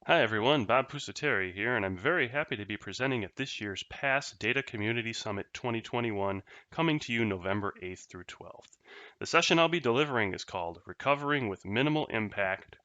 Hi everyone, Bob Pusateri here, and I'm very happy to be presenting at this year's PASS Data Community Summit 2021, coming to you November 8th through 12th. The session I'll be delivering is called Recovering with Minimal Impact,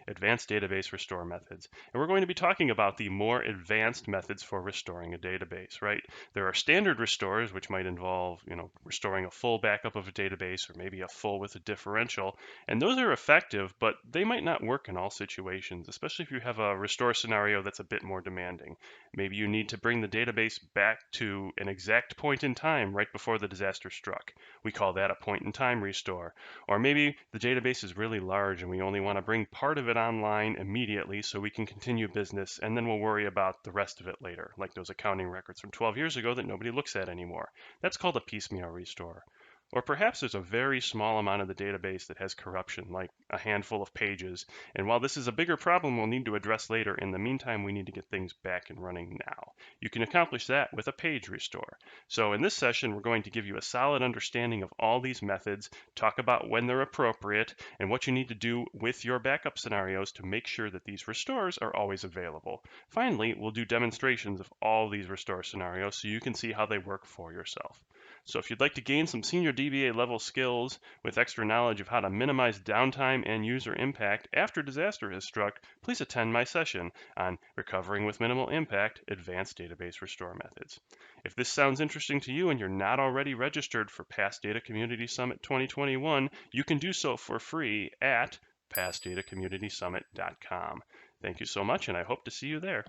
Advanced Database Restore Methods. And we're going to be talking about the more advanced methods for restoring a database, right? There are standard restores, which might involve, restoring a full backup of a database or maybe a full with a differential. And those are effective, but they might not work in all situations, especially if you have a restore scenario that's a bit more demanding. Maybe you need to bring the database back to an exact point in time right before the disaster struck. We call that a point in time restore. Or maybe the database is really large and we only want to bring part of it online immediately so we can continue business, and then we'll worry about the rest of it later, like those accounting records from 12 years ago that nobody looks at anymore. That's called a piecemeal restore. Or perhaps there's a very small amount of the database that has corruption, like a handful of pages. And while this is a bigger problem we'll need to address later, in the meantime, we need to get things back and running now. You can accomplish that with a page restore. So in this session, we're going to give you a solid understanding of all these methods, talk about when they're appropriate, and what you need to do with your backup scenarios to make sure that these restores are always available. Finally, we'll do demonstrations of all these restore scenarios so you can see how they work for yourself. So if you'd like to gain some senior DBA level skills with extra knowledge of how to minimize downtime and user impact after disaster has struck, please attend my session on Recovering with Minimal Impact Advanced Database Restore Methods. If this sounds interesting to you and you're not already registered for PASS Data Community Summit 2021, you can do so for free at passdatacommunitysummit.com. Thank you so much, and I hope to see you there.